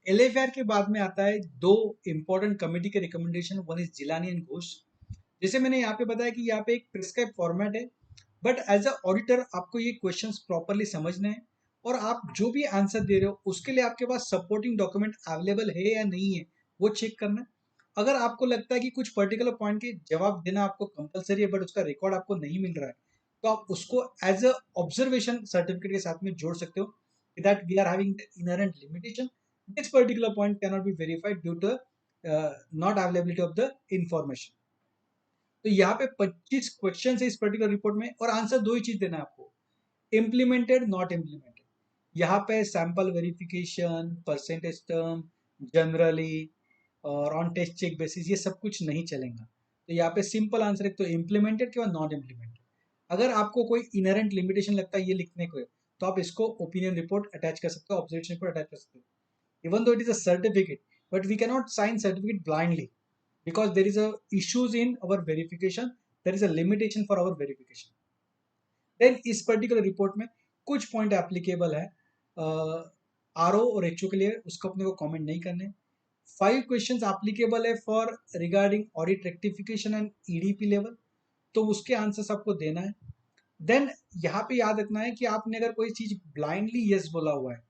LFR के बाद में आता है दो इंपॉर्टेंट कमेटी के recommendation, one is Jilani and Ghosh. जैसे मैंने यहाँ पे बताया कि यहाँ पे एक प्रिस्क्राइब फॉर्मेट है, बट एज अ ऑडिटर आपको ये क्वेश्चंस प्रॉपरली समझने हैं, और आप जो भी आंसर दे रहे हो उसके लिए आपके पास सपोर्टिंग डॉक्यूमेंट अवेलेबल है या नहीं है, वो चेक करना है। अगर आपको लगता है कि कुछ पर्टिकुलर पॉइंट के जवाब देना आपको कंपलसरी है बट उसका रिकॉर्ड आपको नहीं मिल रहा है, तो आप उसको एज अ ऑब्जर्वेशन सर्टिफिकेट के साथ में जोड़ सकते हो, that we are having inherent limitation, this particular point can not be verified due to not availability of the information. तो यहाँ पे 25 क्वेश्चन है इस पर्टिकुलर रिपोर्ट में, और आंसर दो ही चीज देना है आपको, इम्प्लीमेंटेड नॉट इम्प्लीमेंटेड। यहाँ पे sample verification, percentage term, generally और ऑन टेस्ट चेक बेसिस, ये सब कुछ नहीं चलेगा। तो यहाँ पे सिंपल आंसर है, तो इम्प्लीमेंटेड के बाद नॉट इम्प्लीमेंटेड। अगर आपको कोई इनहेरेंट लिमिटेशन लगता है ये लिखने को है, तो आप इसको ओपिनियन रिपोर्ट अटैच कर सकते हो, ऑब्जर्वेशन रिपोर्ट अटैच कर सकते हो। Even though it is a certificate, but we cannot sign certificate blindly because there is a issues in our verification, there is a limitation for our verification। Then इस particular report में कुछ point applicable है R O और H ओ के लिए, उसको अपने को कमेंट नहीं करने। 5 क्वेश्चंस एप्लीकेबल है for regarding audit rectification and EDP level, तो उसके आंसर्स आपको देना है। देन यहाँ पे याद रखना है कि आपने अगर कोई चीज ब्लाइंडली यस बोला हुआ है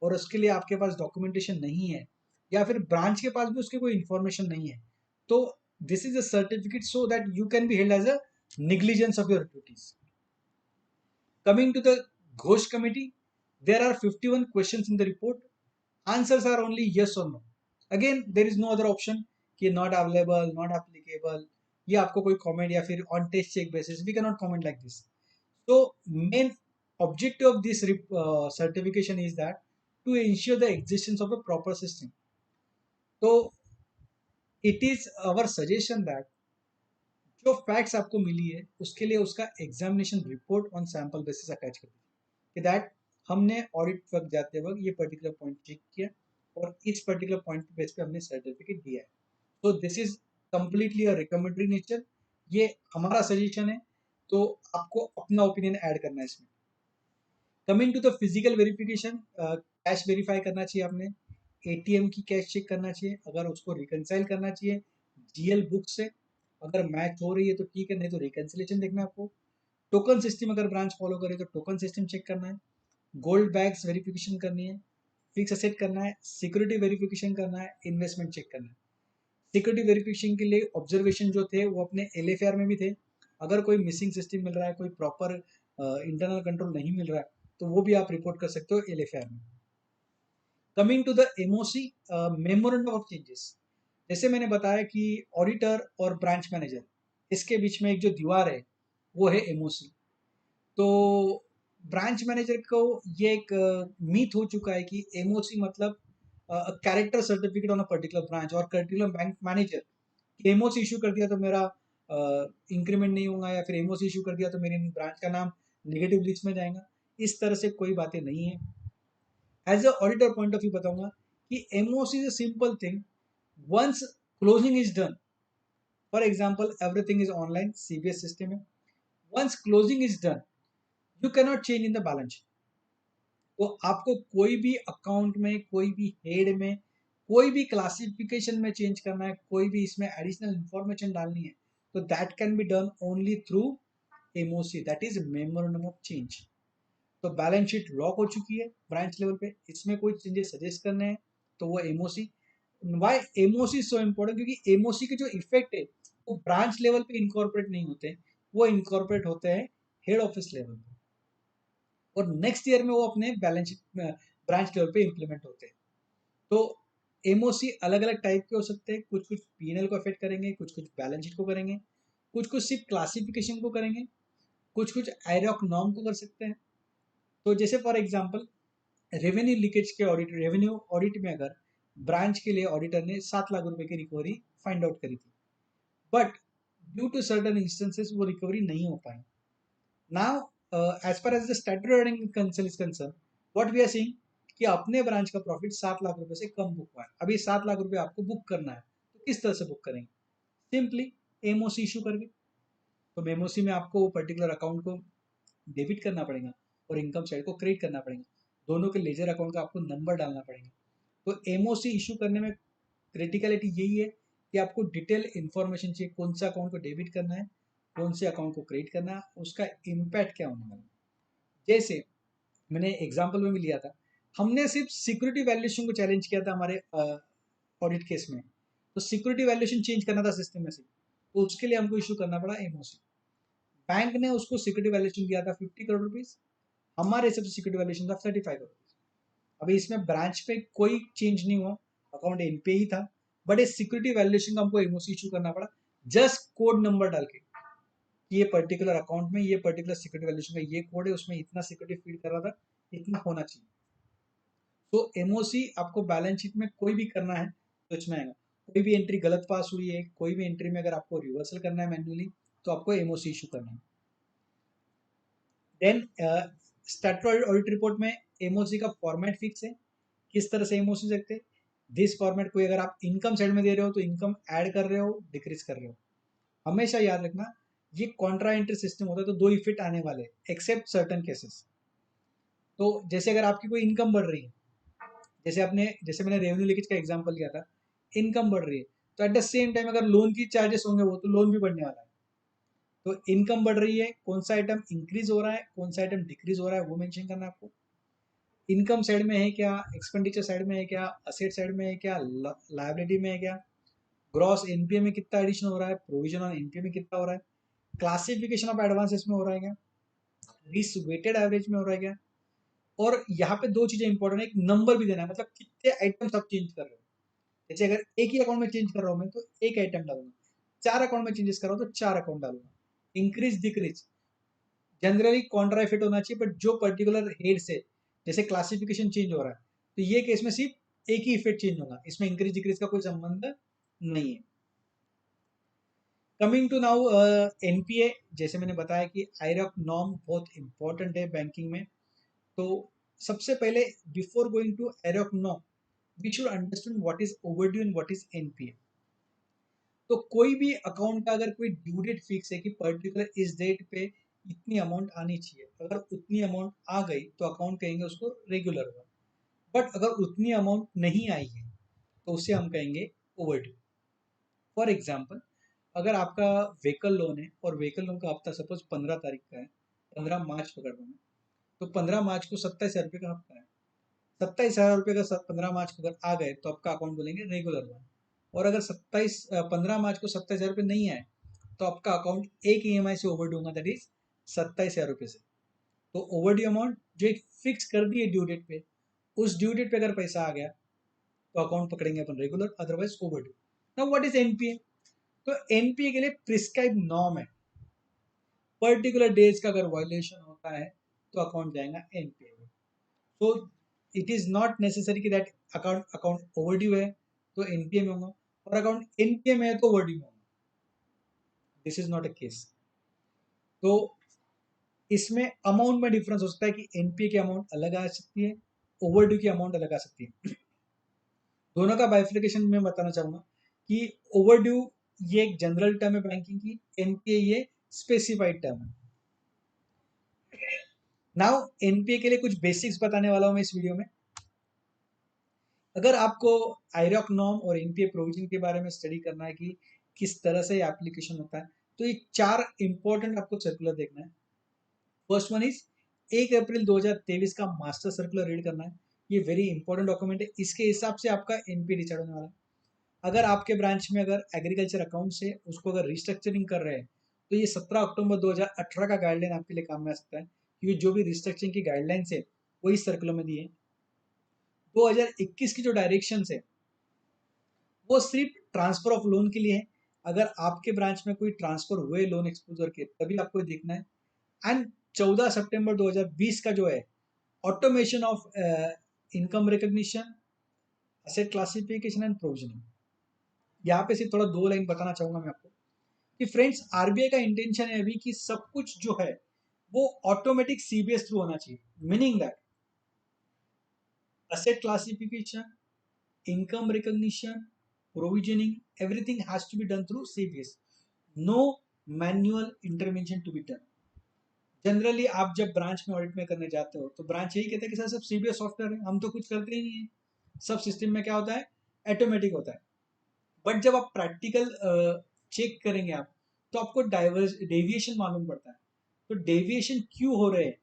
और उसके लिए आपके पास डॉक्यूमेंटेशन नहीं है, या फिर ब्रांच के पास भी उसके कोई इंफॉर्मेशन नहीं है, तो this is a certificate so that you can be held as a negligence of your duties। Coming to the Ghosh committee, there are 51 questions in the report. Answers are only yes or no. Again, there is no other option कि not available, not applicable, ये आपको कोई comment या फिर on test check basis, we cannot comment like this. So main objective of this certification is that to ensure the existence of a proper system. So it is our suggestion that जो facts आपको मिली है उसके लिए उसका examination report on sample basis attach कर दीजिए, कि that हमने ऑडिट वक्त जाते वक्त ये पर्टिकुलर पॉइंट चेक किया और इस पर्टिकुलर पॉइंट बेस पे हमने सर्टिफिकेट दिया है। तो this is completely a recommendary nature, ये हमारा सजेशन है, तो आपको अपना ओपिनियन ऐड करना है इसमें। Coming to the physical verification, cash verify करना चाहिए आपने, एटीएम की कैश चेक करना चाहिए, अगर उसको रिकनसाइल करना चाहिए जीएल बुक से, अगर मैच हो रही है तो ठीक है, नहीं तो रिकनसिलेशन देखना है आपको। टोकन सिस्टम अगर ब्रांच फॉलो करे तो टोकन सिस्टम चेक करना है, गोल्ड बैग्स वेरिफिकेशन करनी है, फिक्स असेट करना है, सिक्योरिटी वेरिफिकेशन करना है, इन्वेस्टमेंट चेक करना है। सिक्योरिटी वेरिफिकेशन के लिए ऑब्जर्वेशन जो थे वो अपने एलएफआर में भी थे, अगर कोई मिसिंग सिस्टम मिल रहा है, कोई प्रॉपर इंटरनल कंट्रोल नहीं मिल रहा है, तो वो भी आप रिपोर्ट कर सकते हो एलएफआर में। Coming to the MOC, memorandum of changes, जैसे मैंने बताया कि ऑडिटर और ब्रांच मैनेजर, इसके बीच में एक जो दीवार है वो है एमओसी। तो ब्रांच मैनेजर को ये एक मीथ हो चुका है कि एमओसी मतलब character certificate on a particular branch, और particular bank manager MOC issue कर दिया तो मेरा इंक्रीमेंट नहीं होगा, या फिर एमओसी इशू कर दिया तो मेरी ब्रांच का नाम नेगेटिव लिस्ट में जाएगा। इस तरह से कोई बातें नहीं है। As a auditor point of view बताऊंगा कि MOC is a simple thing, once closing is done, for example everything is online, CBS system है, once closing is done you can not change in the balance sheet. तो आपको कोई भी account में, कोई भी हेड में, कोई भी क्लासिफिकेशन में चेंज करना है, कोई भी इसमें एडिशनल इंफॉर्मेशन डालनी है, तो that can be done only through MOC, that is memorandum of change. तो बैलेंस शीट लॉक हो चुकी है ब्रांच लेवल पे, इसमें कोई चेंजेस सजेस्ट करने हैं तो वो MOC. Why MOC so important, क्योंकि एमओसी के जो इफेक्ट है वो ब्रांच लेवल पे इनकॉर्पोरेट नहीं होते, वो इनकॉर्पोरेट होते हैं हेड ऑफिस लेवल पे, और नेक्स्ट ईयर में वो अपने बैलेंस शीट ब्रांच लेवल पे इंप्लीमेंट होते हैं। तो एमओसी अलग अलग टाइप के हो सकते हैं, कुछ कुछ पीएनएल को अफेक्ट करेंगे, कुछ कुछ बैलेंस शीट को करेंगे, कुछ कुछ सिर्फ क्लासिफिकेशन को करेंगे, कुछ कुछ आईरॉक नॉर्म को कर सकते हैं। तो जैसे फॉर एग्जांपल रेवेन्यू लीकेज के ऑडिट, रेवेन्यू ऑडिट में अगर ब्रांच के लिए ऑडिटर ने 7 लाख रुपए की रिकवरी फाइंड आउट करी थी, but due to certain instances वो रिकवरी नहीं हो पाई। Now as per as the statutory earning council is concern, what we are seeing कि अपने ब्रांच का प्रॉफिट 7 लाख रुपए से कम बुक हुआ है, अभी 7 लाख रुपए आपको बुक करना है, तो किस तरह से बुक करेंगे? सिंपली एमओसी इशू करके। तो एमओसी में आपको पर्टिकुलर अकाउंट को डेबिट करना पड़ेगा और इनकम साइड को क्रेडिट करना पड़ेगा, दोनों के लेजर अकाउंट का आपको नंबर डालना पड़ेगा, तो एमओसी इशू करने में क्रिटिकलिटी यही है कि आपको डिटेल इन्फॉर्मेशन चाहिए, कौन सा अकाउंट को डेबिट करना है, कौन से अकाउंट को क्रेडिट करना है, उसका इम्पैक्ट क्या होने वाला है। जैसे मैंने एग्जाम्पल में भी लिया था, हमने सिर्फ सिक्योरिटी वैल्यूएशन को चैलेंज किया था हमारे ऑडिट केस में। तो सिक्योरिटी वैल्यूएशन चेंज करना था सिस्टम में से, तो उसके लिए हमको इशू करना पड़ा एमओसी। बैंक ने उसको सिक्योरिटी वैल्यूएशन दिया था 50 करोड़ रुपीज, हमारे हिसाब से सिक्योरिटी वैल्यूएशन था 35 करोड़। अभी इसमें ब्रांच पे कोई चेंज नहीं हुआ, अकाउंट एनपीए ही था, बट इस सिक्योरिटी वैल्यूएशन का हमको एमओसी इशू करना पड़ा, जस्ट कोड नंबर डाल के कि ये पर्टिकुलर अकाउंट में ये पर्टिकुलर सिक्योरिटी वैल्यूएशन का ये कोड है, उसमें इतना सिक्योरिटी फीड कर रहा था, इतना होना चाहिए। तो एमओसी आपको बैलेंस शीट में कोई भी करना है तो इसमें आएगा। कोई भी एंट्री गलत पास हुई है, कोई भी एंट्री में अगर आपको रिवर्सल करना है मैन्युअली, तो आपको एमओसी इशू करना है। देन स्टैट्यूटरी ऑडिट रिपोर्ट में एमओसी का फॉर्मेट फिक्स है, किस तरह से एमओसी सकते हैं। दिस फॉर्मेट कोई अगर आप इनकम साइड में दे रहे हो तो इनकम ऐड कर रहे हो, डिक्रीज कर रहे हो, हमेशा याद रखना ये कॉन्ट्रा एंट्री सिस्टम होता है, तो दो इफेक्ट आने वाले एक्सेप्ट सर्टन केसेस। तो जैसे अगर आपकी कोई इनकम बढ़ रही है, जैसे मैंने रेवेन्यू लीकेज का एग्जांपल लिया था, इनकम बढ़ रही है, तो एट द सेम टाइम अगर लोन की चार्जेस होंगे वो तो लोन भी बढ़ने वाला है। तो इनकम बढ़ रही है, कौन सा आइटम इंक्रीज हो रहा है, कौन सा आइटम डिक्रीज हो रहा है, वो मेंशन करना है आपको। इनकम साइड में है क्या, एक्सपेंडिचर साइड में है क्या, असेट साइड में है क्या, लायबिलिटी में है क्या, ग्रॉस एनपीए में कितना एडिशन हो रहा है, प्रोविजन ऑन एनपीए में कितना हो रहा है, क्लासिफिकेशन ऑफ एडवांसेस में हो रहा है क्या, रिस्क वेटेड एवरेज में हो रहा है क्या। और यहाँ पे दो चीजें इंपॉर्टेंट है, एक नंबर भी देना है, मतलब कितने आइटम्स आप चेंज कर रहे हो। जैसे अगर एक ही अकाउंट में चेंज कर रहा हूँ मैं तो एक आइटम डालूंगा, चार अकाउंट में चेंजेस कर रहा हूँ तो चार अकाउंट डालूंगा। Increase decrease generally Contra fit होना चाहिए, बट जो पर्टिकुलर हेड से जैसे क्लासिफिकेशन चेंज हो रहा है, तो ये केस में सिर्फ एक ही इफेक्ट चेंज होगा, इसमें इंक्रीज डिक्रीज का कोई संबंध नहीं है। कमिंग टू नाउ एनपीए, जैसे मैंने बताया कि आईरॉक नॉर्म बहुत इंपॉर्टेंट है बैंकिंग में। तो सबसे पहले before going to IRAC norm we should understand what is overdue and what is NPA. तो कोई भी अकाउंट का अगर कोई ड्यू डेट फिक्स है कि पर्टिकुलर इस डेट पे इतनी अमाउंट आनी चाहिए, अगर उतनी अमाउंट आ गई तो अकाउंट कहेंगे उसको रेगुलर हुआ, बट अगर उतनी अमाउंट नहीं आई है तो उसे हम कहेंगे ओवरड्यू। फॉर एग्जाम्पल, अगर आपका व्हीकल लोन है और व्हीकल लोन का हफ्ता सपोज 15 तारीख का है, 15 मार्च पकड़ रहा हूँ, तो 15 मार्च को 27 हज़ार रुपये का हफ्ता है, 27 हज़ार रुपये का 15 मार्च को अगर आ गए तो आपका अकाउंट बोलेंगे रेगुलर हुआ। और अगर 15 मार्च को 27 हज़ार रुपये नहीं आए तो आपका अकाउंट एक ईएमआई से ओवर ड्यू होगा, दैट इज 27 हज़ार रुपये से। तो ओवर ड्यू अमाउंट जो एक फिक्स कर दी है ड्यू डेट पे, उस ड्यू डेट पे अगर पैसा आ गया तो अकाउंट पकड़ेंगे अपन regular, otherwise over due. Now what is NPA. तो एनपीए के लिए प्रिस्क्राइब नॉर्म है, पर्टिकुलर डेज का अगर वायलेशन होता है तो अकाउंट जाएगा एनपीए में। तो इट इज नॉट नेसेसरी कि दैट अकाउंट अकाउंट ओवरड्यू है तो एनपीए में होगा, और अकाउंट एनपीए में है तो ओवरड्यू में होगा, this is not a case. तो इसमें अमाउंट में डिफरेंस हो सकता है कि एनपीए की अमाउंट अलग आ सकती है, ओवरड्यू की अमाउंट अलग आ सकती है। दोनों का बाइफिकेशन मैं बताना चाहूंगा कि ओवरड्यू ये एक जनरल टर्म है बैंकिंग की, एनपीए ये स्पेसिफाइड टर्म है। नाउ एनपीए के लिए कुछ बेसिक्स बताने वाला हूं मैं इस वीडियो में। अगर आपको आईरॉक नॉर्म और एनपीए प्रोविजन के बारे में स्टडी करना है कि किस तरह से एप्लीकेशन होता है, तो ये चार इंपॉर्टेंट आपको सर्कुलर देखना है। फर्स्ट वन इज 1 अप्रैल 2023 का मास्टर सर्कुलर रीड करना है, ये वेरी इंपॉर्टेंट डॉक्यूमेंट है, इसके हिसाब से आपका एनपीए डिसाइड होने वाला है। अगर आपके ब्रांच में अगर एग्रीकल्चर अकाउंट से उसको अगर रिस्ट्रक्चरिंग कर रहे हैं तो ये 17 अक्टूबर 2018 का गाइडलाइन आपके लिए काम में आ सकता है, क्योंकि जो भी रिस्ट्रक्चरिंग की गाइडलाइंस है वो इस सर्कुलर में दी है। 2021 की जो डायरेक्शन है वो सिर्फ ट्रांसफर ऑफ लोन के लिए है, अगर आपके ब्रांच में कोई ट्रांसफर हुए लोन एक्सपोजर के तभी आपको देखना है। एंड 14 सितंबर 2020 का जो है automation of income recognition, asset classification and provisioning, यहाँ पे सिर्फ थोड़ा दो लाइन बताना चाहूंगा मैं आपको कि फ्रेंड्स आरबीआई का इंटेंशन है अभी कि सब कुछ जो है वो ऑटोमेटिक सीबीएस थ्रू होना चाहिए, meaning that asset classification, income recognition, provisioning, everything has to be done through CBS. No manual intervention to be done. Generally आप जब ब्रांच में ऑडिट में करने जाते हो तो ब्रांच यही कहता है कि सर सब सीबीएस सॉफ्टवेयर है, हम तो कुछ करते ही नहीं है। सब सिस्टम में क्या होता है, ऑटोमेटिक होता है। बट जब आप प्रैक्टिकल चेक करेंगे आप, तो आपको डाइवर्स डेविएशन मालूम पड़ता है। तो डेविएशन क्यों हो रहे हैं,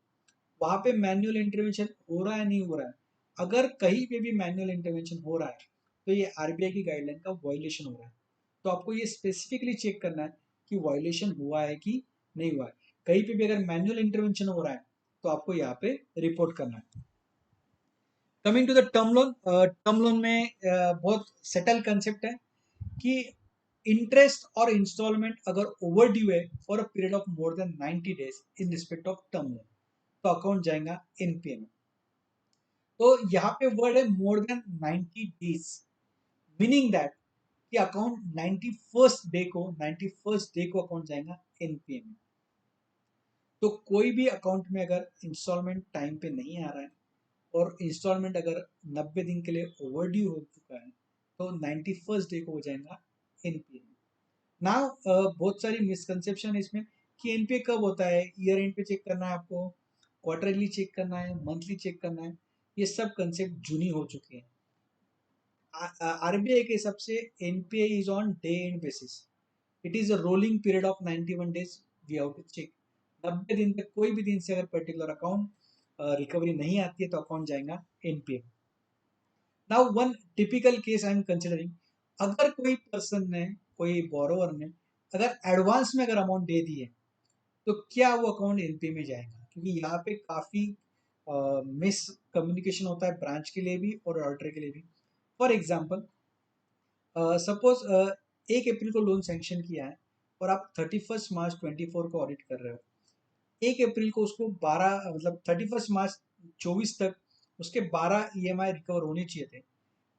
वहां पे मैनुअल इंटरवेंशन हो रहा है नहीं हो रहा है। अगर कहीं पे भी मैनुअल इंटरवेंशन हो रहा है तो ये आरबीआई की गाइडलाइन का वायलेशन हो रहा है। तो आपको ये स्पेसिफिकली चेक करना है कि वायलेशन हुआ है कि नहीं हुआ है। कहीं पे भी अगर मैनुअल इंटरवेंशन हो रहा है तो आपको यहाँ पे रिपोर्ट करना है। Coming to the term loan में बहुत सेटल कंसेप्ट है कि इंटरेस्ट और इंस्टॉलमेंट अगर ओवर ड्यू है for a period of more than 90 days in respect of term loan, तो अकाउंट जाएगा एनपीए में। तो यहाँ पे वर्ड है more than 90 days, meaning that कि अकाउंट 91st डे को अकाउंट जाएगा एनपीए में। तो कोई भी अकाउंट में अगर इंस्टॉलमेंट टाइम पे नहीं आ रहा है और इंस्टॉलमेंट अगर 90 दिन के लिए ओवर ड्यू हो चुका है तो 91st डे को हो जाएगा एनपीए में। ना बहुत सारी मिसकंसेप्शन है इसमें कि एनपीए कब होता है, ईयर एंड पे चेक करना है आपको, क्वार्टरली चेक करना है, मंथली चेक करना है, ये सब कंसेप्ट जूनी हो चुके हैं। आरबीआई के हिसाब से NPA is on day end basis, it is a rolling period of 91 days, we have to check. 90 दिन तक कोई भी दिन से अगर पर्टिकुलर अकाउंट रिकवरी नहीं आती है तो अकाउंट जाएगा NPA. Now one typical case I am considering, अगर कोई पर्सन ने, कोई बोरोवर ने अगर एडवांस में अगर अमाउंट दे दी है तो क्या वो अकाउंट एनपीए में जाएगा, क्योंकि यहाँ पे काफी मिस कम्युनिकेशन होता है ब्रांच के लिए भी और ऑडिटर के लिए भी। फॉर एग्जाम्पल, सपोज 1 अप्रैल को लोन सैंक्शन किया है और आप 31 मार्च 24 को ऑडिट कर रहे हो। 1 अप्रैल को उसको 12 मतलब 31 मार्च 24 तक उसके 12 ईएमआई रिकवर होने चाहिए थे।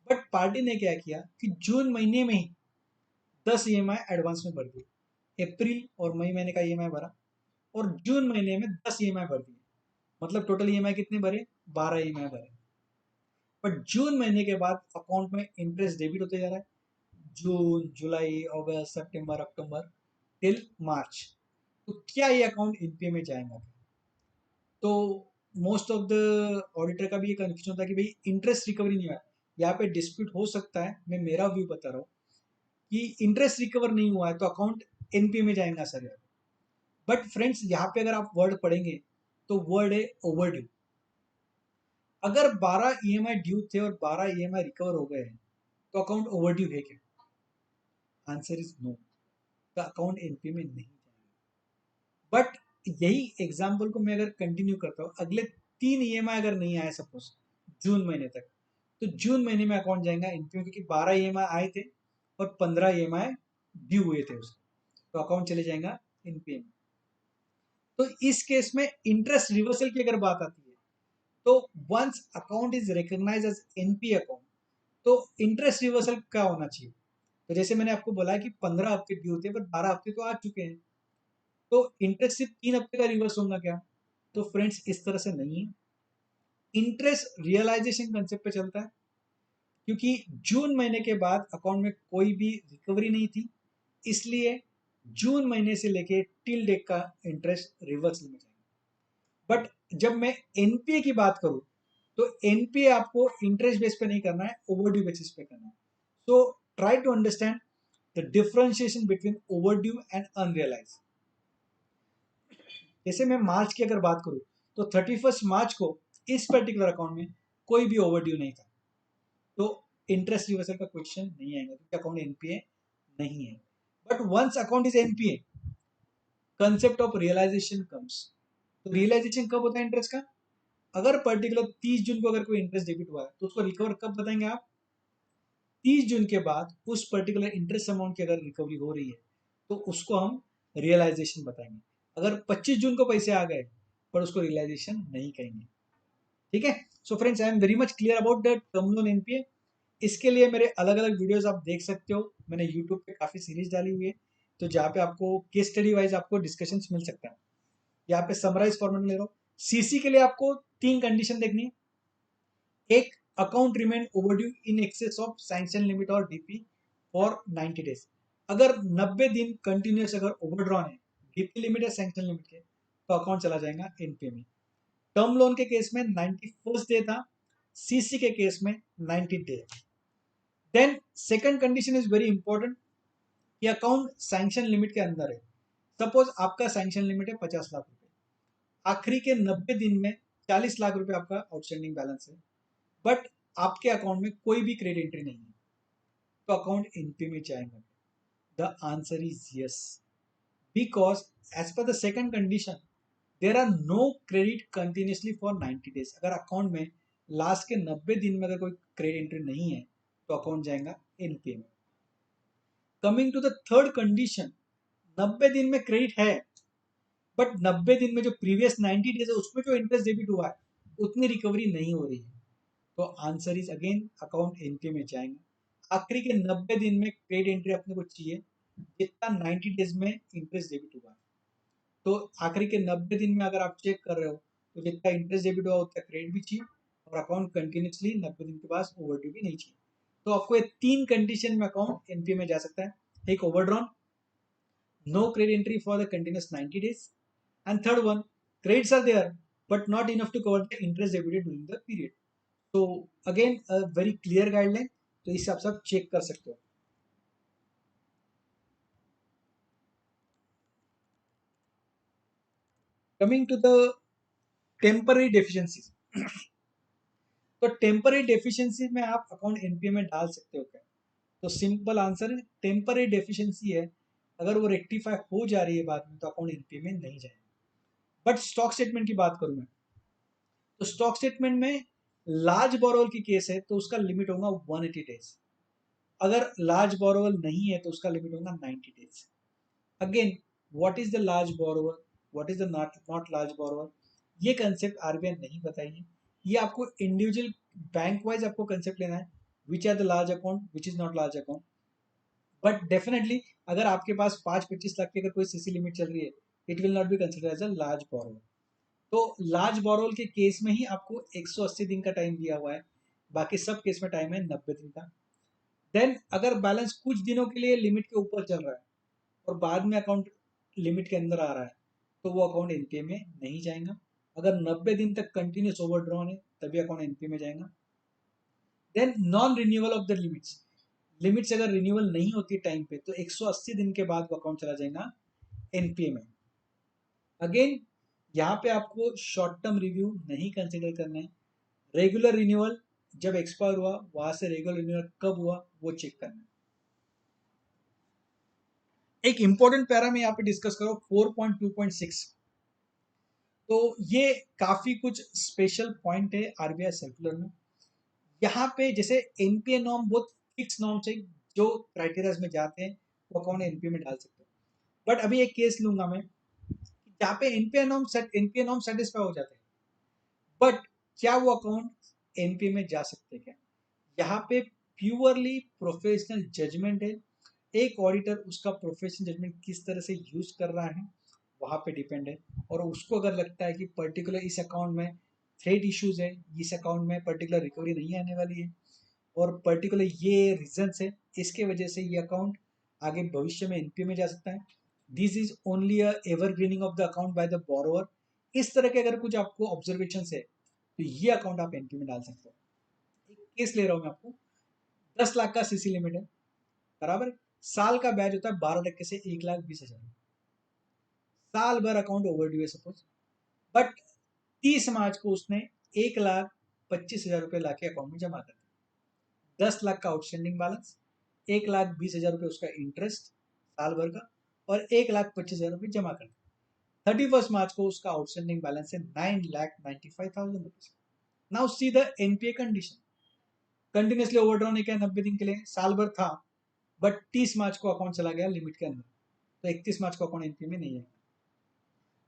बट पार्टी ने क्या किया कि जून महीने में ही 10 ईएमआई एडवांस में भर दिए, अप्रैल और मई महीने का ईएमआई भरा और जून महीने में 10 ईएमआई भर दिए। मतलब टोटल ईएमआई कितने भरे, 12 ईएमआई भरे। बट जून महीने के बाद अकाउंट में इंटरेस्ट डेबिट होते जा रहा है, जून जुलाई अगस्त सितंबर अक्टूबर टिल मार्च। तो क्या ये अकाउंट एनपीए में जाएगा? तो मोस्ट ऑफ द ऑडिटर का भी ये कंफ्यूजन होता है कि भाई इंटरेस्ट रिकवरी नहीं हुआ है। यहाँ पे डिस्प्यूट हो सकता है, मैं मेरा व्यू बता रहा हूँ कि इंटरेस्ट रिकवर नहीं हुआ है तो अकाउंट एनपीए में जाएगा सर। बट फ्रेंड्स यहाँ पे अगर आप वर्ड पढ़ेंगे तो वर्ड है ओवर ड्यू। अगर 12 ईएमआई ड्यू थे और 12 ईएमआई रिकवर हो गए हैं तो अकाउंट ओवर ड्यू है क्या? Answer is no, the account NPA में नहीं जाएगा। बट यही एग्जाम्पल को मैं अगर कंटिन्यू करता हूँ, अगले 3 ईएमआई अगर नहीं आए सपोज जून महीने तक, तो जून महीने में अकाउंट जाएगा एनपीए, क्योंकि 12 ईएमआई आए थे और 15 ईएमआई ड्यू हुए थे उसके, तो अकाउंट चले जाएगा एनपीए में। तो इस केस में इंटरेस्ट रिवर्सल की अगर बात आती है तो once account is recognised as NPA account तो इंटरेस्ट रिवर्सल क्या होना चाहिए। तो जैसे मैंने आपको बोला कि 15 हफ्ते ड्यू थे पर 12 हफ्ते तो आ चुके हैं, तो इंटरेस्ट सिर्फ 3 हफ्ते का रिवर्स होगा क्या? तो फ्रेंड्स इस तरह से नहीं है, इंटरेस्ट रियलाइजेशन कंसेप्ट पे चलता है, क्योंकि जून महीने के बाद अकाउंट में कोई भी रिकवरी नहीं थी, इसलिए जून महीने से लेके टिल डेट का इंटरेस्ट रिवर्सल में जाएगा। बट जब मैं एनपीए की बात करूं तो एनपीए आपको इंटरेस्ट बेस पे नहीं करना है, ओवरड्यू बेसिस पे करना है। So try to understand the differentiation between overdue and unrealise. जैसे मैं मार्च की अगर बात करूं तो 31 मार्च को इस पर्टिकुलर अकाउंट में कोई भी ओवरड्यू नहीं था, तो इंटरेस्ट रिवर्सल का क्वेश्चन नहीं आएगा क्योंकि अकाउंट एनपीए नहीं है। But once account is NPA, concept of realisation comes. तो रियलाइजेशन कब होता है इंटरेस्ट का? अगर पर्टिकुलर 30 जून को अगर कोई इंटरेस्ट डेबिट हुआ है तो उसको रिकवर कब बताएंगे आप? 30 जून के बाद उस पर्टिकुलर इंटरेस्ट अमाउंट की अगर रिकवरी हो रही है तो उसको हम रियलाइजेशन बताएंगे। अगर 25 जून को पैसे आ गए पर उसको रियलाइजेशन नहीं कहेंगे। ठीक है। So friends, I am very much clear about the term loan NPA. इसके लिए मेरे अलग अलग वीडियोस आप देख सकते हो, मैंने यूट्यूब पे काफी सीरीज डाली हुई है, तो जहाँ पे आपको केस स्टडी वाइज आपको डिस्कशंस मिल सकता है। यहाँ पे समराइज फॉर्मेट में ले रहा हूँ। सीसी के लिए आपको 3 कंडीशन देखनी है। एक, account remain overdue in excess of sanction limit और डीपी फॉर 90 डेज। अगर 90 दिन कंटिन्यूस अगर ओवरड्रॉन है डीपी लिमिट या सैंक्शन लिमिट के, तो अकाउंट चला जाएगा एनपीए में। टर्म लोन के केस में 91st डे था, सीसी के केस में 90 days. Then second condition is very important कि अकाउंट सैंक्शन लिमिट के अंदर है। सपोज आपका सैंक्शन लिमिट है 50 लाख रुपए, आखिरी के 90 दिन में 40 लाख रुपए आपका आउटस्टैंडिंग बैलेंस है, बट आपके अकाउंट में कोई भी क्रेडिट एंट्री नहीं है, तो अकाउंट एनपी में जाएगा। The answer is yes, because as per the second condition there are no credit continuously for 90 days. अगर अकाउंट में लास्ट के 90 दिन में अगर कोई क्रेडिट एंट्री नहीं है तो अकाउंट जाएगा एनपीए में। Coming to the third condition, 90 दिन में क्रेडिट है, बट 90 दिन में जो प्रीवियस 90 डेज है उसमें जो इंटरेस्ट डेबिट हुआ है उतनी रिकवरी नहीं हो रही है, तो answer is again account NPA में जाएंगे। आखिरी के 90 दिन में क्रेडिट एंट्री अपने को चाहिए जितना 90 डेज में इंटरेस्ट डेबिट हुआ है। तो आखिरी के 90 दिन में अगर आप चेक कर रहे हो तो जितना इंटरेस्ट डेबिट हुआ उतना क्रेडिट भी चाहिए, और अकाउंट कंटिन्यूसली 90 दिन के बाद ओवरड्यू भी नहीं चाहिए। तो आपको ये तीन कंडीशन में अकाउंट एनपीए में जा सकता है। एक overdrawn, no credit entry for the continuous 90 days, and third one, credits are there but not enough to cover the interest debited during the period. So again a very clear guideline, तो इस हिसाब से आप check कर सकते हो। Coming to the temporary deficiencies, तो temporary deficiency में आप अकाउंट एनपीए में डाल सकते हो क्या? तो सिंपल आंसर है टेम्पररी डेफिशिएंसी है, अगर वो रेक्टिफाई हो जा रही है बाद में तो अकाउंट एनपीए में नहीं जाएगा। बट स्टॉक स्टेटमेंट की बात करूं मैं, तो स्टॉक स्टेटमेंट में लार्ज बोरोवर की केस है तो उसका लिमिट होगा 180 डेज। अगर लार्ज बोरोवर नहीं है तो उसका लिमिट होगा 90 days. Again what is the large borrower, what is the not large borrower, ये कंसेप्ट आरबीआई नहीं बताइए, ये आपको इंडिविजुअल बैंक वाइज आपको कंसेप्ट लेना है, which are the large account which is not large account. But definitely अगर आपके पास 5-25 लाख की अगर कोई सीसी लिमिट चल रही है, it will not be consider as a large borrower. तो लार्ज बोरोवर के केस में ही आपको 180 दिन का टाइम दिया हुआ है, बाकी सब केस में टाइम है 90 दिन का। देन अगर बैलेंस कुछ दिनों के लिए लिमिट के ऊपर चल रहा है और बाद में अकाउंट लिमिट के अंदर आ रहा है तो वो अकाउंट एनपीए में नहीं जाएगा। अगर 90 दिन तक कंटिन्यूस ओवरड्रॉन है तभी अकाउंट एनपीए में जाएगा। Then non renewal of the limits, limits अगर रिन्यूअल नहीं होती टाइम पे तो 180 दिन के बाद वो अकाउंट चला जाएगा एनपीए में। अगेन यहाँ पे आपको शॉर्ट टर्म रिव्यू नहीं कंसिडर करना है, रेगुलर रिन्यूअल जब एक्सपायर हुआ वहां से रेगुलर रिन्यूअल कब हुआ वो चेक करना है। एक इंपॉर्टेंट पैरा में यहाँ पे डिस्कस करो 4.2.6, तो ये काफी कुछ स्पेशल पॉइंट है आरबीआई सर्कुलर में। यहाँ पे जैसे एनपीए नॉर्म बहुत फिक्स नॉर्म्स है, जो क्राइटेरिया में जाते हैं वो अकाउंट एनपीए में डाल सकते हो। बट अभी एक केस लूंगा मैं जहाँ पे एनपीए नॉर्म सेटिस्फाई हो जाते हैं, बट क्या वो अकाउंट एनपीए में जा सकते हैं क्या? यहाँ पे प्योरली प्रोफेशनल जजमेंट है, एक ऑडिटर उसका प्रोफेशनल जजमेंट किस तरह से यूज कर रहा है वहां पे डिपेंड है। और उसको अगर लगता है कि पर्टिकुलर इस अकाउंट में थ्रेड इश्यूज है, इस अकाउंट में पर्टिकुलर रिकवरी नहीं आने वाली है और पर्टिकुलर ये रीजंस है, इसके वजह से ये अकाउंट आगे भविष्य में एनपीए में जा सकता है। This is only a evergreening of the account by the borrower. इस तरह के अगर कुछ आपको ऑब्जर्वेशन है तो ये अकाउंट आप एनपीए में डाल सकते हो। एक केस ले रहा हूँ मैं आपको, 10 लाख का सीसी लिमिट है, बराबर, साल का ब्याज होता है 12% से 1,20,000। साल भर अकाउंट ओवरड्यू है सपोज, बट 30 मार्च को उसने 1,25,000 रुपये लाके अकाउंट में जमा कर दिया। 10 लाख का आउटस्टैंडिंग बैलेंस, 1,20,000 रुपये उसका इंटरेस्ट साल भर का, और 1,25,000 रुपये जमा कर दिया। 31 मार्च को उसका आउटस्टैंडिंग बैलेंस है 9,95,000 rupees. Now see the NPA condition, continuously overdrawn है क्या 90 दिन के लिए, साल भर था, बट 30 मार्च को अकाउंट चला गया लिमिट के अंदर, तो 31 मार्च को अकाउंट एनपीए में नहीं है।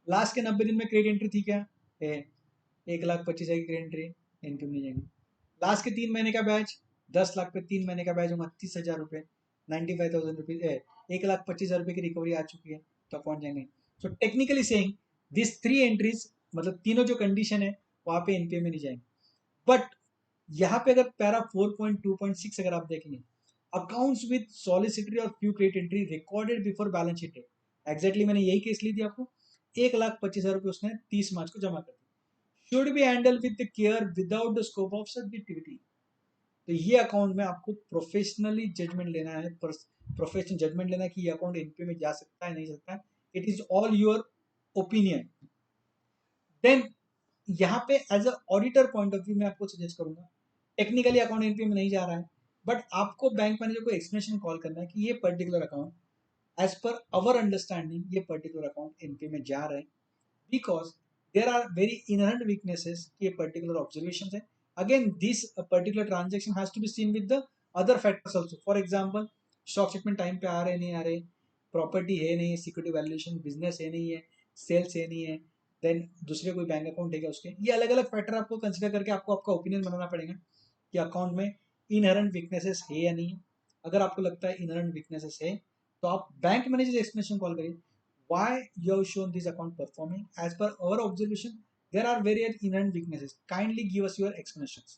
लास्ट के 90 दिन में क्रेडिट एंट्री थी क्या? 1,25,000 की क्रेडिट एंट्री, एनपीए में नहीं जाएंगे। लास्ट के 3 महीने का बैच, 10 लाख पे 3 महीने का बैच होगा 30,000 रुपये, 95,000 रुपीज, 1,25,000 रुपये की रिकवरी आ चुकी है तो अकाउंट जाएंगे। So technically saying this 3 entries, मतलब तीनों जो कंडीशन है वहां पे एनपीए में नहीं जाएंगे। बट यहाँ पे अगर पैरा 4.2.6 अगर आप देखेंगे, अकाउंट्स विद सॉलिसिटरी और few credit entry recorded before balance sheet है, एग्जैक्टली मैंने यही केस ली थी आपको, 1,25,000 रुपये उसने 30 मार्च को जमा कर दिया। Should be handle with care without the scope of subjectivity. तो ये अकाउंट में आपको प्रोफेशनली जजमेंट लेना है, प्रोफेशनल जजमेंट लेना है कि ये अकाउंट एनपीए में जा सकता है नहीं सकता है। It is all your opinion. Then यहाँ पे as a auditor point of view मैं आपको सजेस्ट करूंगा, टेक्निकली अकाउंट एनपीए में नहीं जा रहा है, बट आपको बैंक मैनेजर को एक्सप्लेनेशन कॉल करना है कि ये particular account as per our understanding ये पर्टिकुलर अकाउंट एनपीए में जा रहे हैं, because there are very inherent weaknesses कि particular observations है। Again, this particular transaction has to be seen with the other factors also. For example, stock shipment time पे आ रहे नहीं आ रहे, प्रॉपर्टी है नहीं, सिक्योरिटी वैल्यूएशन, बिजनेस है नहीं है, सेल्स है नहीं है, देन दूसरे कोई बैंक अकाउंट है क्या उसके, ये अलग अलग फैक्टर आपको कंसिडर करके आपको आपका ओपिनियन बनाना पड़ेगा कि अकाउंट में इनहेरेंट वीकनेसेस है या नहीं है। अगर आपको लगता है इनहेरेंट वीकनेसेस है तो आप बैंक मैनेजर एक्सप्लेनेशन कॉल करिए, why you have shown this account performing as per our observation there are various inherent weaknesses, kindly give us your explanations,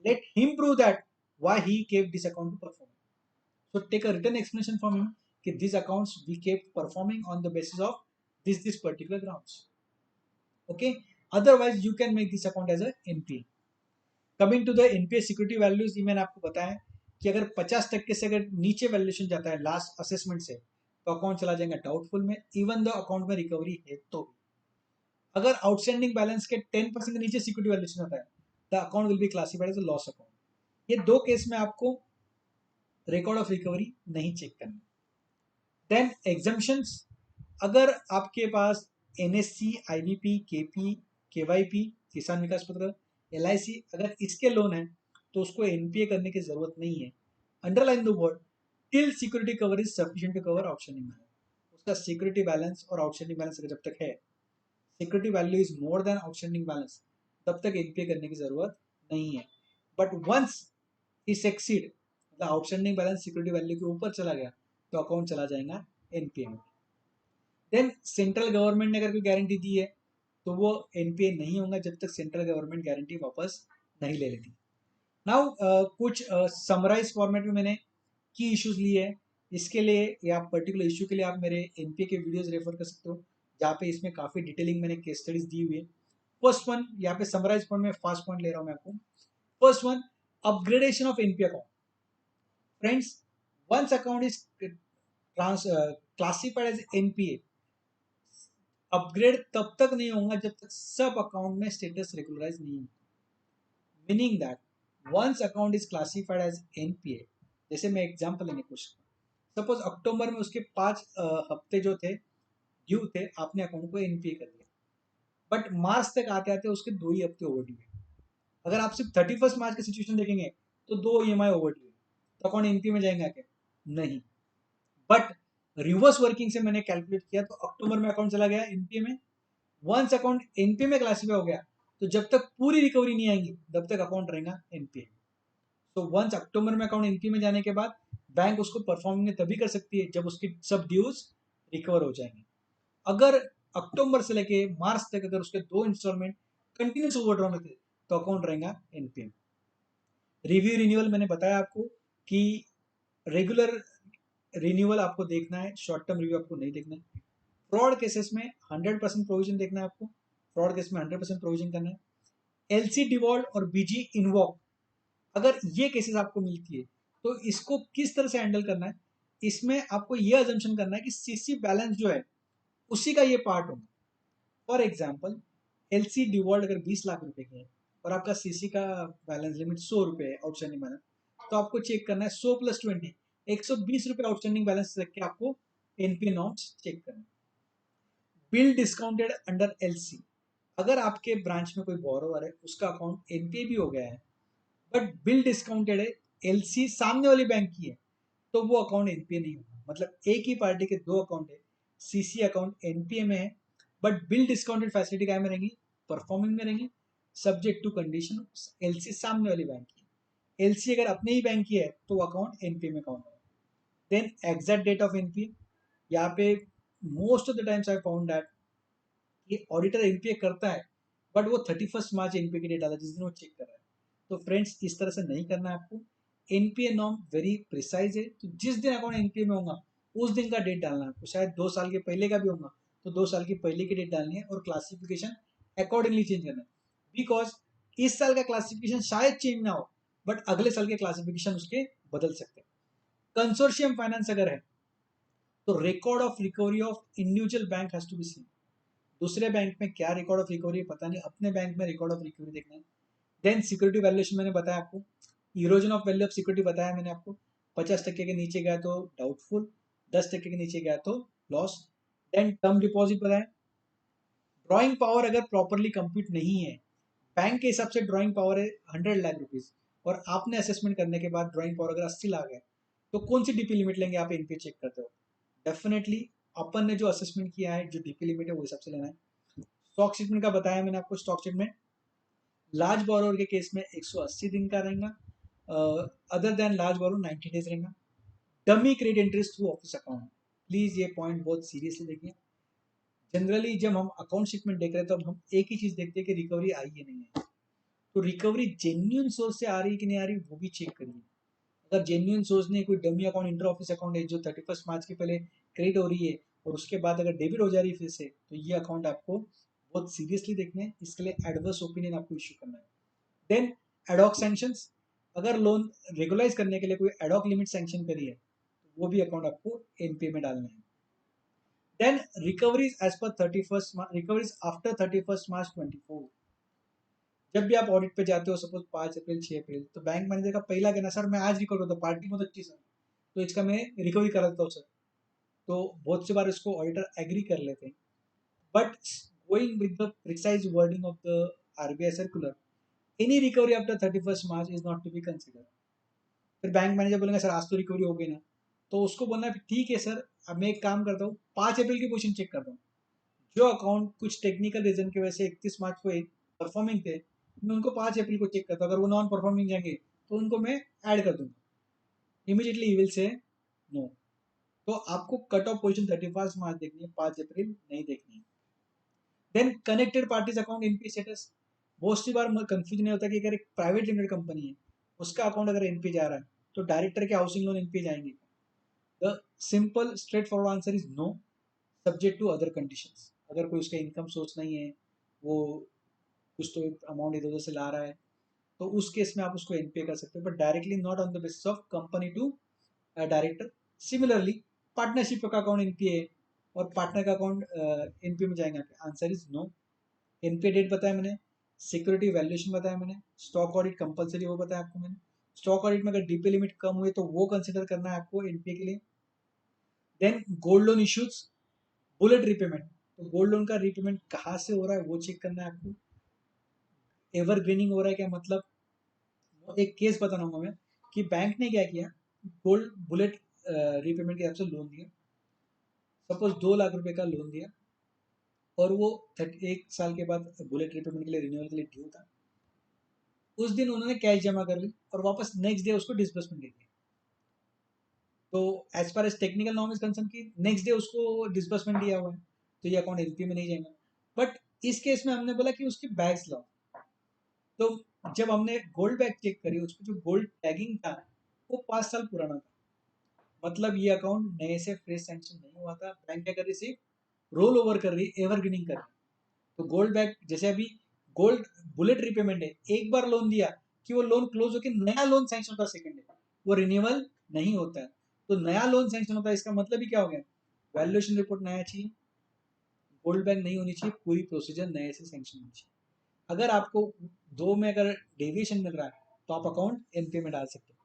let him prove that why he kept this account to perform, so take a written explanation from him कि these accounts we kept performing on the basis of this particular grounds, okay, otherwise you can make this account as a NPA। Coming to the NPA security values, ये मैंने आपको बताया कि अगर 50% से अगर नीचे वैल्यूएशन जाता है लास्ट असेसमेंट से तो अकाउंट चला जाएगा डाउटफुल में, इवन द अकाउंट में रिकवरी है तो। अगर आउटस्टैंडिंग बैलेंस के 10% के नीचे सिक्योरिटी वैल्यूएशन आता है the account will be classified as a loss account. ये दो केस में आपको रिकॉर्ड ऑफ रिकवरी नहीं चेक करना। देन एग्जम्पशंस, अगर आपके पास NSC, IBP, KP, KYP, Kisan Vikas पत्र, एलआईसी अगर इसके लोन है तो उसको एनपीए करने की जरूरत नहीं है। Underline the word till security cover is sufficient to cover outstanding balance. उसका सिक्योरिटी बैलेंस और आउटस्टैंडिंग बैलेंस जब तक है, security value is more than outstanding balance, तब तक एनपीए करने की जरूरत नहीं है। बट वंस इस एक्सीड मतलब आउटस्टैंडिंग बैलेंस सिक्योरिटी वैल्यू के ऊपर चला गया तो अकाउंट चला जाएगा एनपीए में। देन सेंट्रल गवर्नमेंट ने अगर कोई गारंटी दी है तो वो एनपीए नहीं होगा जब तक सेंट्रल गवर्नमेंट गारंटी वापस नहीं ले लेती। नाउ कुछ समराइज फॉर्मेट में मैंने की इश्यूज लिए हैं, इसके लिए या पर्टिकुलर इशू के लिए आप मेरे एनपीए के वीडियोस रेफर कर सकते हो जहाँ पे इसमें काफ़ी डिटेलिंग मैंने केस स्टडीज दी हुई है। फर्स्ट वन यहाँ पे समराइज पॉइंट में फास्ट पॉइंट ले रहा हूँ मैं आपको। First one, upgradation of NPA account. Friends, once account is classified as NPA, upgrade तब तक नहीं होगा जब तक सब अकाउंट में स्टेटस रेगुलराइज नहीं होगा। Meaning that once account is classified as NPA, जैसे मैं एग्जांपल लेने की कोशिश करूं, सपोज अक्टूबर में उसके 5 हफ्ते जो थे ड्यू थे, आपने अकाउंट को एनपीए कर दिया, बट मार्च तक आते आते उसके 2 ही हफ्ते ओवर ड्यू है। अगर आप सिर्फ 31 मार्च की सिचुएशन देखेंगे तो 2 ईएमआई ओवर ड्यू है, तो अकाउंट एनपीए में जाएगा क्या? नहीं। बट रिवर्स वर्किंग से मैंने कैलकुलेट किया तो अक्टूबर में अकाउंट चला गया एनपीए में। वंस अकाउंट एनपीए में क्लासिफाई हो गया तो जब तक पूरी रिकवरी नहीं आएगी तब तक अकाउंट रहेगा एनपीए। तो वंस अक्टूबर में अकाउंट एनपीए में जाने के बाद बैंक उसको परफॉर्मिंग तभी कर सकती है जब उसकी सब ड्यूज रिकवर हो जाएंगे। अगर अक्टूबर से लेके मार्च तक अगर उसके 2 इंस्टॉलमेंट कंटिन्यूस ओवरड्रॉन थे तो अकाउंट रहेगा एनपीए। रिव्यू रिन्यूअल मैंने बताया आपको कि रेगुलर रिन्यूअल आपको देखना है, शॉर्ट टर्म रिव्यू आपको नहीं देखना है। फ्रॉड केसेस में 100% प्रोविजन देखना है आपको, फ्रॉड केस में 100% प्रोविजन करना है। एलसी डिवॉल्ट और बीजी इनवॉक, अगर ये केसेस आपको मिलती है तो इसको किस तरह से हैंडल करना है, इसमें आपको ये अजम्पशन करना है कि सीसी बैलेंस जो है उसी का ये पार्ट होगा। फॉर एग्जाम्पल, एलसी डिवॉल्ट अगर 20 लाख रुपए के है और आपका सीसी का बैलेंस लिमिट 100 रुपए है आउटस्टैंडिंग बैलेंस, तो आपको चेक करना है 100 + 20 120 रुपए आउटस्टैंडिंग बैलेंस रख के आपको एनपीए नॉर्म्स चेक करना है। बिल डिस्काउंटेड अंडर एलसी, अगर आपके ब्रांच में कोई बोरोवर है उसका अकाउंट एनपीए भी हो गया है बट बिल डिस्काउंटेड है, एलसी सामने वाली बैंक की है, तो वो अकाउंट एनपीए नहीं होगा। मतलब एक ही पार्टी के 2 अकाउंट है, सीसी अकाउंट एनपीए में है बट बिल डिस्काउंटेड फैसिलिटी क्या में रहेंगी, परफॉर्मिंग में रहेंगी, सब्जेक्ट टू कंडीशन एलसी सामने वाली बैंक की। एलसी अगर अपने ही बैंक की है तो अकाउंट एनपीए में काउंट होगा। Then exact date of NPA, यहाँ पे most of the times I found that ये ऑडिटर एनपीए करता है बट वो 31 मार्च एनपीए की डेट डाला जिस दिन वो चेक कर रहा है। तो फ्रेंड्स, इस तरह से नहीं करना है आपको। एनपीए नॉर्म वेरी प्रिसाइज है, तो जिस दिन अकाउंट एनपीए में होगा उस दिन का डेट डालना है आपको। शायद 2 साल के पहले का भी होगा तो 2 साल की पहले की डेट डालनी है और क्लासिफिकेशन अकॉर्डिंगली चेंज करना है। बिकॉज इस साल का क्लासिफिकेशन शायद चेंज ना हो, बट अगले साल के क्लासिफिकेशन उसके बदल सकते हैं। कंसोर्शियम फाइनेंस अगर है तो record of recovery of individual bank has to be seen. दूसरे बैंक में क्या रिकॉर्ड ऑफ रिकवरी पता नहीं, अपने बैंक में रिकॉर्ड ऑफ रिकवरी देखना है। देन सिक्योरिटी वैल्यूएशन मैंने बताया आपको, erosion of value of security बताया मैंने आपको, 50% के नीचे गया तो डाउटफुल, 10% के नीचे गया तो लॉस। देन टर्म डिपॉजिट बताया। ड्रॉइंग पावर अगर प्रॉपरली कंप्यूट नहीं है, बैंक के हिसाब से ड्रॉइंग पावर है 100 लाख रुपीज, और आपने असेसमेंट करने के बाद ड्रॉइंग पावर अगर 80 लाख है, तो कौन सी डीपी लिमिट लेंगे आप एनपीए चेक करते हो? डेफिनेटली अपन ने जो असेसमेंट किया है, जो डीपी लिमिट है वो हिसाब से लेना है। स्टॉक स्टेटमेंट का बताया मैंने आपको, स्टॉक स्टेटमेंट लार्ज बोरोवर के केस में 180 दिन का रहेगा, अदर देन लार्ज बोरो 90 डेज रहेगा। Dummy credit interest through office account, please ये पॉइंट बहुत सीरियसली देखिए। जनरली जब हम अकाउंट स्टेटमेंट देख रहे हैं तो हम एक ही चीज देखते हैं कि रिकवरी आई है नहीं है, तो रिकवरी जेन्युइन सोर्स से आ रही है कि नहीं आ रही वो भी चेक करिए। अगर जेन्युइन सोर्स नहीं, कोई dummy account inter office account है जो 31 मार्च के पहले क्रेडिट हो रही है और उसके बाद अगर डेबिट हो जा रही है फिर से, तो ये अकाउंट आपको बहुत सीरियसली देखना है, इसके लिए एडवर्स ओपिनियन आपको इश्यू करना है। देन एडॉक सैंक्शंस, अगर लोन रेगुलाइज करने के लिए कोई एडॉक लिमिट सैंक्शन करी है तो वो भी अकाउंट आपको एनपीए में डालना है। Then recoveries as per 31 recoveries after 31 मार्च 24। जब भी आप ऑडिट पे जाते हो, सपोज 5 अप्रैल 6 अप्रैल, तो बैंक मैनेजर का पहला कहना, सर मैं आज रिकवर होता हूँ, पार्टी बहुत अच्छी सर, तो इसका मैं रिकवरी करा देता हूँ सर। तो बहुत सी बार इसको ऑडिटर एग्री कर लेते हैं, but going with the precise wording of the RBI circular, any recovery after 31 March is not to be consider. फिर बैंक मैनेजर बोलेंगे सर आज तो रिकवरी हो गई ना, तो उसको बोलना है ठीक है सर, अब मैं एक काम करता हूँ 5 अप्रैल की पोजीशन चेक करता हूँ, जो अकाउंट कुछ टेक्निकल रीजन की वजह से 31 मार्च को परफॉर्मिंग थे, मैं उनको 5 अप्रैल को चेक करता हूँ, अगर वो नॉन परफॉर्मिंग जाएंगे तो उनको मैं ऐड कर दूंगा। Immediately he will say no. तो आपको कट ऑफ पोजीशन 31 मार्च देखनी है, 5 अप्रैल नहीं देखनी है। Then connected parties account NP status, बहुत सी बार कंफ्यूजन नहीं होता कि अगर एक प्राइवेट लिमिटेड कंपनी है उसका अकाउंट अगर एनपी जा रहा है तो डायरेक्टर के हाउसिंग लोन एनपी जाएंगे? The simple straightforward answer is no, subject to other conditions. अगर कोई उसका इनकम सोर्स नहीं है, वो कुछ तो अमाउंट इधर उधर से ला रहा है, तो उस केस में आप उसको एनपीए कर सकते हो, but directly not on the basis of company to director. Similarly partnership का अकाउंट एनपीए है और पार्टनर का अकाउंट एनपीए में जाएंगे, answer is no. NPA date बताया मैंने, सिक्योरिटी वैल्यूएशन बताया मैंने, स्टॉक ऑडिट कंपलसरी वो बताया आपको मैंने। स्टॉक ऑडिट में अगर डीपी लिमिट कम हुई तो वो कंसिडर करना है आपको एनपीए के लिए। Then gold loan issues, bullet repayment, तो गोल्ड लोन का रिपेमेंट कहाँ से हो रहा है वो चेक करना है आपको। एवरग्रीनिंग हो रहा है क्या, मतलब एक केस बता रहा हूँ मैं कि बैंक ने क्या किया, गोल्ड बुलेट रीपेमेंट के हिसाब से लोन दिया, सपोज 2 लाख रुपए का लोन दिया और वो 1 साल के बाद बुलेट रीपेमेंट के लिए रिन्यूअल के लिए ड्यू था, उस दिन उन्होंने कैश जमा कर ली और वापस नेक्स्ट डे उसको डिसबर्समेंट दे दिया। तो as far as technical norm is concern की नेक्स्ट डे उसको डिसबर्समेंट दिया हुआ है, तो ये अकाउंट एनपी में नहीं जाएगा। बट इस केस में हमने बोला कि उसके बैग्स लाओ, तो जब हमने गोल्ड बैग चेक करी उसमें जो गोल्ड टैगिंग था वो 5 साल पुराना था, मतलब ये अकाउंट नए से फ्रेश सैंक्शन नहीं हुआ था। बैंक क्या कर रही, सिर्फ रोल ओवर कर रही, एवरग्रीनिंग कर रही। तो गोल्ड बैग जैसे अभी गोल्ड बुलेट रिपेमेंट है, एक बार लोन दिया कि वो लोन क्लोज होकर नया लोन सैंक्शन होता है, सेकंड है वो रिन्यूअल नहीं होता है। तो नया लोन सैंक्शन होता है, इसका मतलब ही क्या हो गया, वैल्यूएशन रिपोर्ट नया चाहिए, गोल्ड बैग नहीं होनी चाहिए, पूरी प्रोसीजर नए से सैंक्शन होनी चाहिए। अगर आपको दो में अगर डेविएशन मिल रहा है तो आप अकाउंट एनपीए में डाल सकते हो।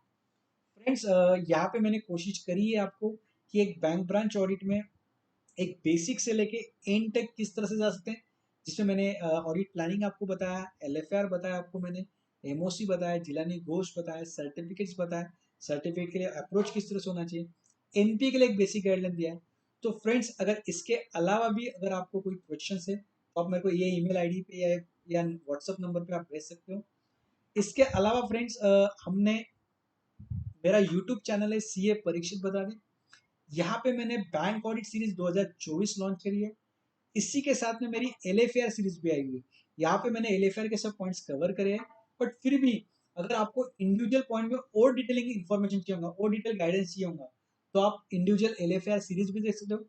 फ्रेंड्स, यहाँ पे मैंने कोशिश करी है आपको कि एक बैंक ब्रांच ऑडिट में एक बेसिक से लेके एंड तक किस तरह से जा सकते हैं, जिसमें मैंने ऑडिट प्लानिंग आपको बताया, एलएफआर बताया आपको मैंने, एमओसी बताया, जिलानी घोष बताया, सर्टिफिकेट्स बताया, सर्टिफिकेट के लिए अप्रोच किस तरह से होना चाहिए, एनपीए के लिए एक बेसिक गाइडलाइन दिया है। तो फ्रेंड्स, अगर इसके अलावा भी अगर आपको कोई क्वेश्चन है तो आप मेरे को ये ईमेल आईडी पे या व्हाट्सएप नंबर पे आप भेज सकते हो। इसके अलावा फ्रेंड्स, हमने मेरा यूट्यूब चैनल है सीए परीक्षित बता दें, यहाँ पे मैंने बैंक ऑडिट सीरीज 2024 लॉन्च करी है। इसी के साथ में मेरी एलएफआर सीरीज भी आई हुई है, यहाँ पे मैंने एलएफआर के सब पॉइंट्स कवर करे हैं। बट फिर भी अगर आपको इंडिविजुअल पॉइंट में और डिटेलिंग इन्फॉर्मेशन चाहिए होगा और डिटेल गाइडेंस चाहिए होगा तो आप इंडिविजुअल एलएफआर सीरीज भी देख सकते हो।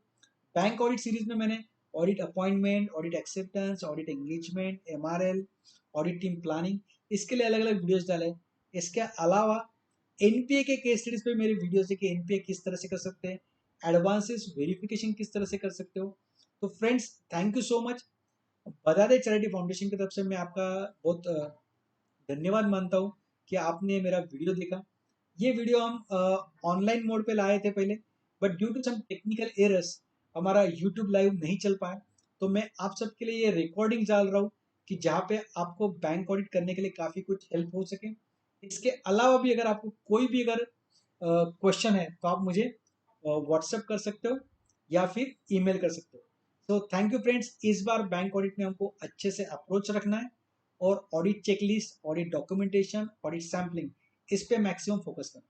बैंक ऑडिट सीरीज में मैंने audit appointment, audit acceptance, audit engagement, MRL, audit team planning, इसके लिए अलग अलग वीडियोस डाले। इसके अलावा एनपीए के केस स्टडीज पे मेरे वीडियोस है कि एनपीए किस तरह से कर सकते हैं, एडवांसेस वेरिफिकेशन किस तरह से कर सकते हो। तो friends, thank you so much. बता दे चैरिटी फाउंडेशन की तरफ से मैं आपका बहुत धन्यवाद मानता हूँ कि आपने मेरा वीडियो देखा। ये वीडियो हम ऑनलाइन मोड पे लाए थे पहले, but due to some technical errors हमारा यूट्यूब लाइव नहीं चल पाया। तो मैं आप सबके लिए ये रिकॉर्डिंग डाल रहा हूँ कि जहाँ पे आपको बैंक ऑडिट करने के लिए काफ़ी कुछ हेल्प हो सके। इसके अलावा भी अगर आपको कोई भी अगर क्वेश्चन है तो आप मुझे व्हाट्सएप कर सकते हो या फिर ईमेल कर सकते हो। तो थैंक यू फ्रेंड्स, इस बार बैंक ऑडिट में हमको अच्छे से अप्रोच रखना है और audit checklist, audit documentation, audit sampling, इस पे मैक्सिमम फोकस करना।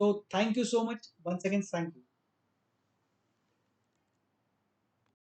तो thank you so much, once again thank you.